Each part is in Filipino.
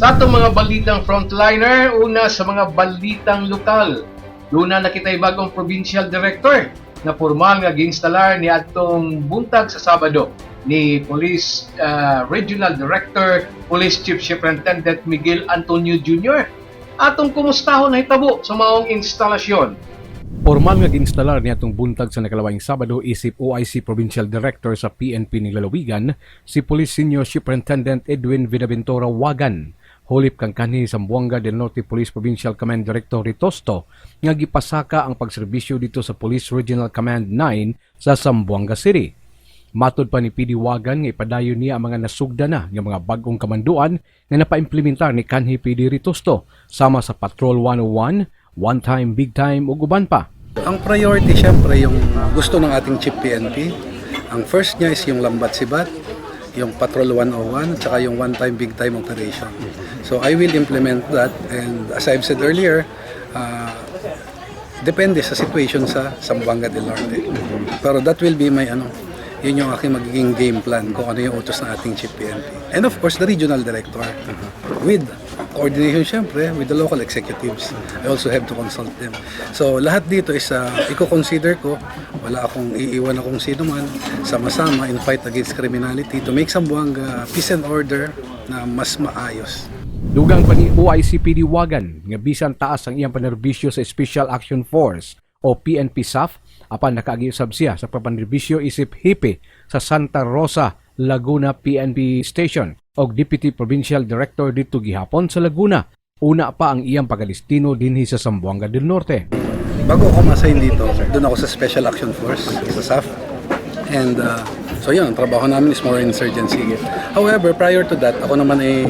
Sa atong mga balitang frontliner, una sa mga balitang lokal. Luna na kita'y bagong provincial director na formal nga ginstalar ni atong buntag sa Sabado ni Police Regional Director, Police Chief Superintendent Miguel Antonio Jr. Atong kumustahon na hitabo sa maong instalasyon. Formal nga ginstalar ni atong buntag sa nakalawang Sabado isip OIC Provincial Director sa PNP ni Lalawigan si Police Senior Superintendent Edwin Vidaventura Wagan. Hulip kang kanhi sa Zamboanga del Norte Police Provincial Command Director Ritosto nga gipasaka ang pagserbisyo dito sa Police Regional Command 9 sa Zamboanga City. Matod pa ni PD Wagan nga ipadayon niya ang mga nasugda na ng mga bagong kamanduan nga napaimplementar ni kanhi PD Ritosto sama sa Patrol 101, One Time, Big Time ug uban pa. Ang priority syempre yung gusto ng ating Chief PNP. Ang first niya is yung Lambat Sibat, yung Patrol 101, tsaka yung One Time Big Time operation. So I will implement that, and as I've said earlier, depende sa situation sa Zamboanga del Norte. Pero that will be my yun yung aking magiging game plan kung ano yung utos ng ating Chief PNP. And of course, the Regional Director. With coordination syempre with the local executives. I also have to consult them. So lahat dito is i-consider ko, wala akong iiwan akong sino man, sama-sama in fight against criminality to make Zamboanga peace and order na mas maayos. Dugang pa ni OIC PD Wagan nga bisan taas ang iyang panerbisyo sa Special Action Force o PNP SAF apan nakaagi-usab siya sa papanerbisyo isip hipe sa Santa Rosa, Laguna PNP Station o Deputy Provincial Director dito gihapon sa Laguna. Una pa ang iyang pagalistino dinhi sa Zamboanga del Norte. Bago ako ma-assign dito, doon ako sa Special Action Force, sa SAF. And so yun, ang trabaho namin is more insurgency. However, prior to that, ako naman ay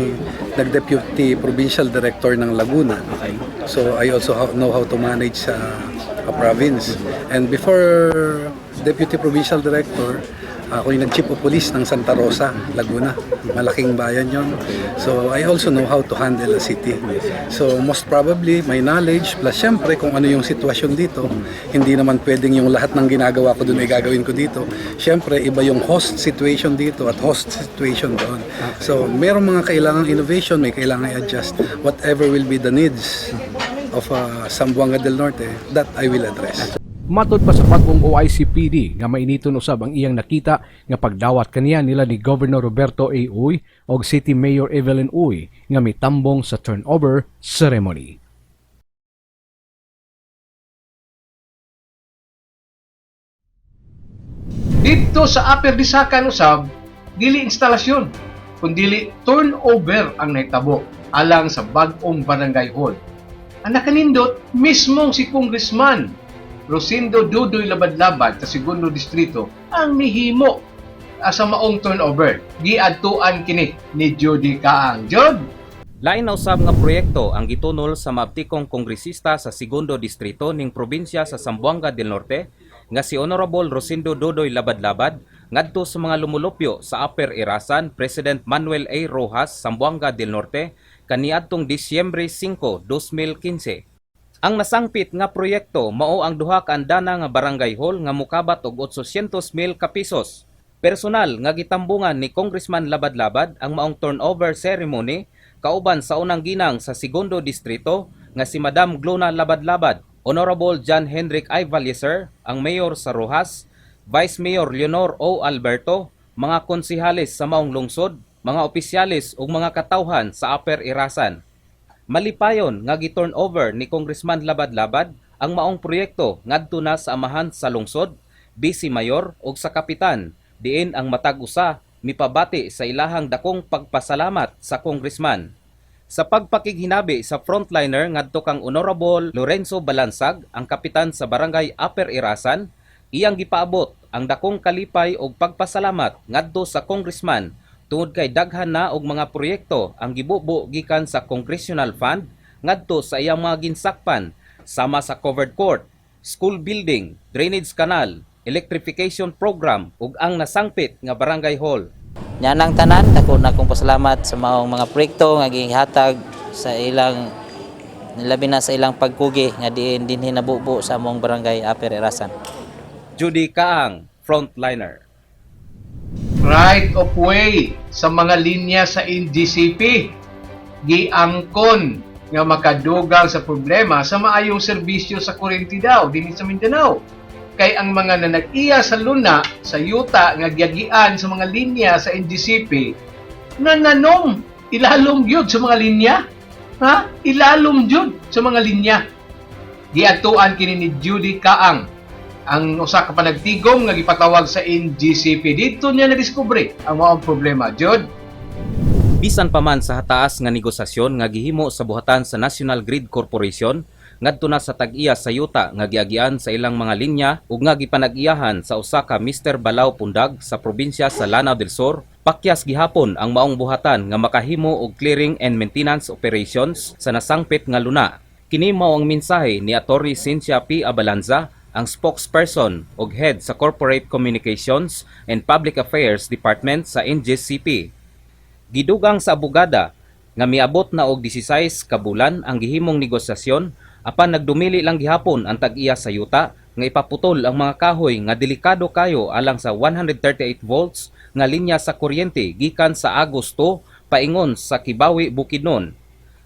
nag-Deputy Provincial Director ng Laguna. So I also know how to manage a province. And before Deputy Provincial Director, ako yung nag-Chief of Police ng Santa Rosa, Laguna. Malaking bayan yon. So I also know how to handle a city. So most probably, my knowledge, plus syempre kung ano yung sitwasyon dito, hindi naman pwedeng yung lahat ng ginagawa ko doon ay gagawin ko dito. Syempre, iba yung host situation dito at host situation doon. So merong mga kailangang innovation, may kailangang i-adjust. Whatever will be the needs of Zamboanga del Norte, that I will address. Matod pa sa bagong OIC PD nga mainiton usab ang iyang nakita nga pagdawat kaniya nila ni Governor Roberto A. Uy o City Mayor Evelyn Uy nga mitambong sa turnover ceremony. Dito sa Upper Disakan usab, dili instalasyon, kundi turnover ang nahitabo alang sa bagong barangay hall. Ang nakanindot mismong si Congressman Rosindo Dudoy Labad-Labad sa Segundo Distrito ang mihimo sa maong turnover. Giadtuan kini ni Judy Kaang. Jud, lain na usab nga proyekto ang gitunol sa mabtikong kongresista sa Segundo Distrito ning probinsya sa Zamboanga del Norte nga si Honorable Rosindo Dudoy Labad-Labad ngadto sa mga lumulupyo sa Upper Irasan President Manuel A. Rojas, Zamboanga del Norte kaniadtong Disyembre 5, 2015. Ang nasangpit nga proyekto mao ang duha ka andana nga barangay hall nga mokabat og 800,000 ka pesos. Personal nga gitambungan ni Congressman Labad-Labad ang maong turnover ceremony kauban sa unang ginang sa Segundo Distrito nga si Madam Glona Labad-Labad, Honorable John Henrik I. Valleser, ang Mayor sa Rojas, Vice Mayor Leonor O. Alberto, mga konsehalis sa maong lungsod, mga opisyalis ug mga katawhan sa Upper Irasan. Malipayon nga gi-turnover ni Congressman Labad-Labad ang maong proyekto ngadto na sa amahan sa lungsod, Vice Mayor ug sa kapitan, diin ang matag usa mipabati sa ilahang dakong pagpasalamat sa congressman. Sa pagpakighinabi sa frontliner ngadto kang Honorable Lorenzo Balansag, ang kapitan sa barangay Upper Irasan, iyang gipaabot ang dakong kalipay ug pagpasalamat ngadto sa congressman tungod kay daghan na og mga proyekto ang gibubo gikan sa Congressional Fund ngadto sa iyang mga ginsakpan sama sa covered court, school building, drainage canal, electrification program ug ang nasangpit nga barangay hall. Nyanang tanan, dako na akong pasalamat sa maong mga proyekto nga gihatag sa ilang labi na sa ilang pagkugi nga diin dinhi nabubo sa among barangay Upper Irasan. Judy Kaang, frontliner. right of way sa mga linya sa NGCP. giangkon nga makadugang sa problema sa maayong serbisyo sa kuryente daw dinhi sa Mindanao. Kay ang mga nanag-iya sa luna sa yuta nga giagian sa mga linya sa NGCP nananong ilalom gyud sa mga linya. Ha? Ilalom gyud sa mga linya. Giadtuan kini ni Judy Kaang, ang usa ka panagtigom nga gipatawag sa NGCP. Dito niya nadiskubre ang maong problema. Jud, Bisan pa man sa hataas nga negosasyon nga gihimo sa buhatan sa National Grid Corporation ngadto na sa tag-iya sa yuta nga giagian sa ilang mga linya ug nga gipanag-iyahan sa usa ka Mr. Balao Pundag sa probinsya sa Lanao del Sur, pakyas gihapon ang maong buhatan nga makahimo og clearing and maintenance operations sa nasangpit nga luna. Kini mao ang mensahe ni Atty. Cynthia P. Abalanza, ang spokesperson ug head sa Corporate Communications and Public Affairs Department sa NGCP. Gidugang sa abogada nga miabot na og 16 ka bulan ang gihimong negosasyon apan nagdumili lang gihapon ang tag-iya sa yuta nga ipaputol ang mga kahoy nga delikado kayo alang sa 138 volts nga linya sa kuryente gikan sa Agosto paingon sa Kibawi, Bukidnon.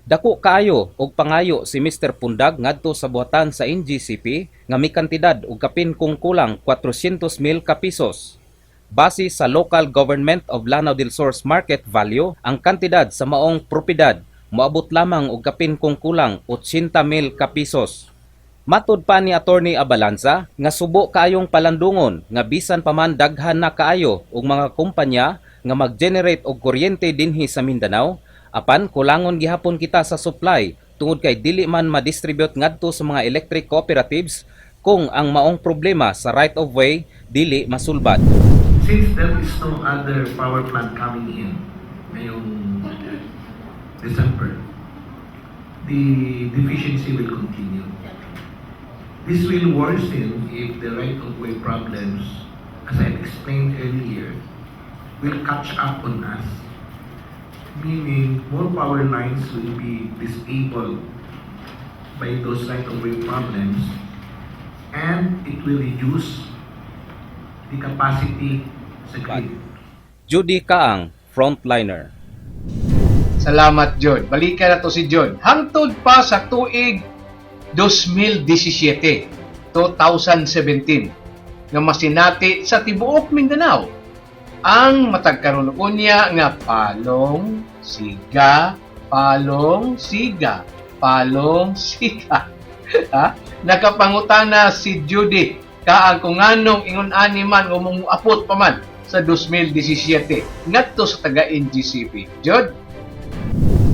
Dako kaayo og pangayo si Mr. Pundag ngadto sa buhatan sa NGCP nga may kantidad og kapin kung kulang 400,000 ka pesos. Base sa Local Government of Lanao del Sur's market value, ang kantidad sa maong propiedad moabot lamang og kapin kung kulang 80,000 ka pesos. Matud pa ni Atty. Abalanza nga subo kaayong palandungon nga bisan pa man daghan na kaayo og mga kumpanya nga mag-generate og kuryente dinhi sa Mindanao, apan kulangon gihapon kita sa supply tungod kay dili man ma-distribute ngadto sa mga electric cooperatives kung ang maong problema sa right of way dili masulbad. Since there is no other power plant coming in ngayong December, the deficiency will continue. This will worsen if the right of way problems, as I explained earlier, will catch up on us, meaning more power lines will be disabled by those right of way problems, and it will reduce the capacity sa grid. Judy Kaang, frontliner. salamat Jud. Balikan na to si Jud. Hangtod pa sa tuig 2017, 2017, nga masinati sa tibuok Mindanao ang matagkaroon niya nga palong, siga, palong, siga, palong, siga. Ha? Nakapangutana si Judy Kaang kung anong ingon-ani man o mumuapot pa man sa 2017 ngadto sa taga-NGCP. Jud,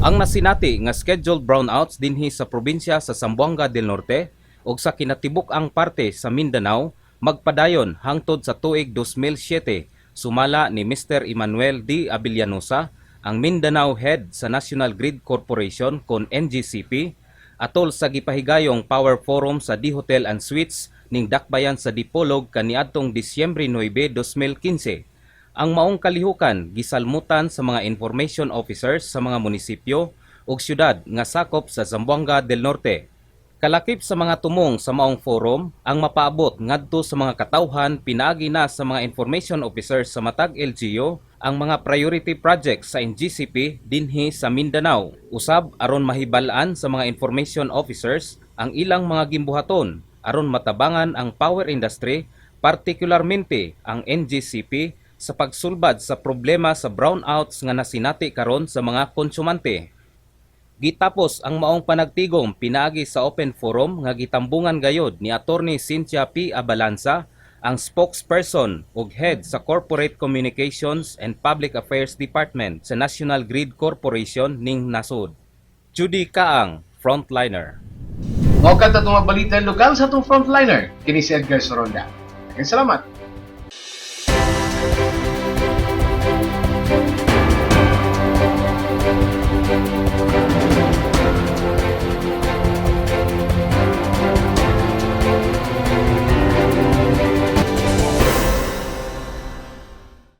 Ang nasinati nga scheduled brownouts dinhi sa probinsya sa Zamboanga del Norte ug sa kinatibuk-ang parte sa Mindanao magpadayon hangtod sa tuig 2007 sumala ni Mr. Emmanuel D. Abellanosa, ang Mindanao head sa National Grid Corporation kon NGCP, atol sa gipahigayong Power Forum sa D Hotel and Suites ning dakbayan sa Dipolog kaniadtong Disyembre 9, 2015. Ang maong kalihukan gisalmutan sa mga information officers sa mga munisipyo ug syudad nga sakop sa Zamboanga del Norte. Kalakip sa mga tumong sa maong forum ang mapaabot ngadto sa mga katawhan pinaagi na sa mga information officers sa matag LGU ang mga priority projects sa NGCP dinhi sa Mindanao. Usab aron mahibalaan sa mga information officers ang ilang mga gimbuhaton aron matabangan ang power industry, partikularmente ang NGCP sa pagsulbad sa problema sa brownouts nga nasinati karon sa mga konsumante. Gitapos ang maong panagtigom pinaagi sa open forum nga gitambungan gayod ni Atty. Cynthia P. Abalanza, ang spokesperson ug head sa Corporate Communications and Public Affairs Department sa National Grid Corporation ning nasud. Judy Kaang, frontliner. mao ka tatong balita lokal sa atong frontliner kini si Edgar Soronda. Salamat.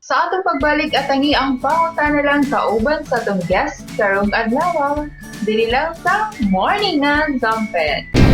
Sa atong pagbalik at tangi ang pangutana lang kauban sa atong guest karong adlaw. Dili lang sa Morning ng Zampet.